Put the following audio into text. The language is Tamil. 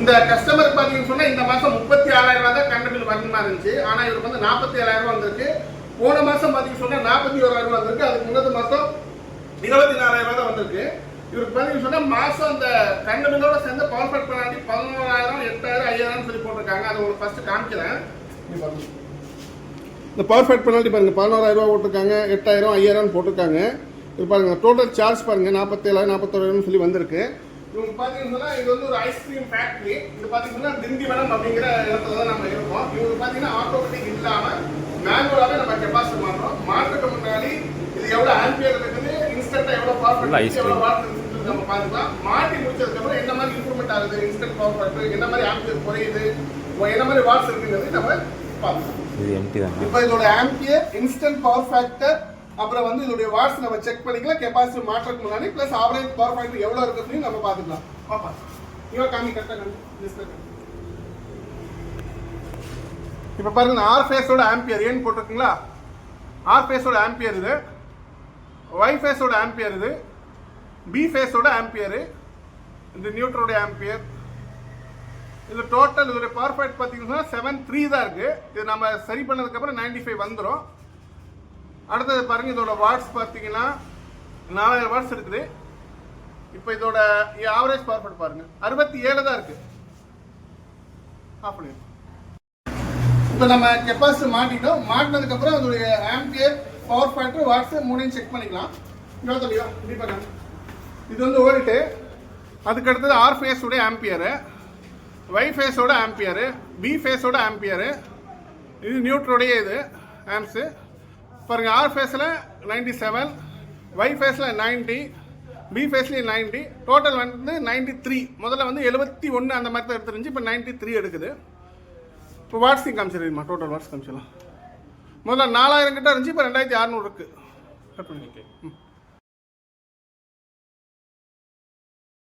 இந்த கஸ்டமர் பார்த்தீங்கன்னு சொன்னால் இந்த மாதம் 36,000 ரூபா தான் கரண்ட் பில் வரணுமா இருந்துச்சு. ஆனால் இவருக்கு வந்து 47,000 ரூபா வந்திருக்கு. போன மாதம் பார்த்தீங்கன்னு சொன்னால் 41,000 ரூபா வந்திருக்கு. அதுக்கு முன்னது மாதம் 24,000 ரூபா தான் வந்திருக்கு. இவருக்கு பார்த்தீங்கன்னு சொன்னால் மாதம் அந்த கரண்ட் பில்லோட சேர்ந்து பவர் கட் பண்ணாட்டி 11,000, 8,000, 5,000 சொல்லி போட்டிருக்காங்க. அதை உங்களுக்கு ஃபர்ஸ்ட் காமிக்கிறேன். இந்த பவர் ஃபேட் பெனால்ட்டி பாருங்கள் 11,000 ரூபா போட்டிருக்காங்க, 8,000, 5,000 போட்டிருக்காங்க. இது பாருங்கள் டோட்டல் சார்ஜ் பாருங்கள் 47,000, 41,000 சொல்லி வந்திருக்கு. இவங்க பார்த்தீங்கன்னா இது வந்து ஒரு ஐஸ்கிரீம் ஃபேக்ட்ரி. இது பார்த்தீங்கன்னா திண்டிவனம் அப்படிங்கிற இடத்துல தான் நம்ம இருக்கோம். இவங்க பார்த்தீங்கன்னா ஆட்டோமேட்டிக் இல்லாமல் மேனுவலாகவே நம்ம கெப்பாசிட்டி மாற்றோம். மாற்றுக்கு முன்னாடி இது எவ்வளோ ஆம்பியர் இருக்குது, இன்ஸ்டன்ட்டாக எவ்வளோ பவர் ஃபேக்ட் எவ்வளோ வாட் நம்ம பார்த்துக்கலாம். மாட்டி முடிச்சதுக்கப்புறம் என்ன மாதிரி இம்ப்ரூவ்மெண்ட் ஆகுது, இன்ஸ்டன்ட் பவர் ஃபேக்ட் என்ன மாதிரி ஆம்பியர் குறையுது, என்ன மாதிரி வாட்ஸ் இருக்குங்கிறது நம்ம பார்த்துக்கலாம். இப்போ இதோட ஆம்பியர், இன்ஸ்டன்ட் பவர் ஃபேக்டர், அப்புறம் வந்து இதோட வாட்ஸ் நம்ம செக் பண்ணிக்கலாம். கெப்பாசிட்டி மாற்றத்துக்கு முன்னாடி பிளஸ் ஆவரேஜ் பவர் ஃபேக்டர் எவ்வளோ இருக்குன்னு நம்ம பார்த்துக்கலாம். பாப்பா இவன் காமி கரெக்டாக இப்போ பாருங்க ஆர் ஃபேஸோட ஆம்பியர் ஏன்னு போட்டிருக்குங்களா. ஆர் ஃபேஸோட ஆம்பியர் இது, ஒய் ஃபேஸோட ஆம்பியர் இது, பி ஃபேஸோட ஆம்பியர், இந்த நியூட்ரோட ஆம்பியர். இது டோட்டல் இதோட பவர் ஃபேக்ட் பார்த்தீங்கன்னா 7.3 தான் இருக்கு. இது நம்ம சரி பண்ணதுக்கப்புறம் 95 வந்துடும். அடுத்தது பாருங்க இதோட வாட்ஸ் பார்த்தீங்கன்னா 4,000 வாட்ஸ் இருக்குது. இப்போ இதோட ஆவரேஜ் பவர் ஃபேக்ட் பாருங்க 67 தான் இருக்கு. ஆஃப் பண்ணி இப்போ நம்ம கெப்பாசிட்டி மாட்டிட்டோம். மாட்டினதுக்கப்புறம் அதோடைய ஆம்பியர், பவர் ஃபேக்டர், வாட்ஸ் மூணையும் செக் பண்ணிக்கலாம். இன்னொருத்தலையோ இப்படி பாருங்க. இது வந்து ஓடிட்டு அதுக்கு அடுத்தது ஆர் ஃபேஸோட ஆம்பியரு, ஒய் ஃபேஸோட ஆம்பியரு, பி ஃபேஸோட ஆம்பியரு, இது நியூட்ரோடைய இது ஆம்ஸு பாருங்கள். ஆர் ஃபேஸில் 97, ஒய் ஃபேஸில் 90, பி ஃபேஸ்லேயும் 90, டோட்டல் வந்து 93. முதல்ல வந்து 71 அந்த மாதிரி தான் எடுத்துருந்துச்சு. இப்போ 93 எடுக்குது. இப்போ வாட்ஸையும் காமிச்சிருமா, டோட்டல் வாட்ஸ் காமிச்சிடலாம். முதல்ல 4,000 கிட்ட இருந்துச்சு, இப்போ 2,600 இருக்குது. கட் பண்ணி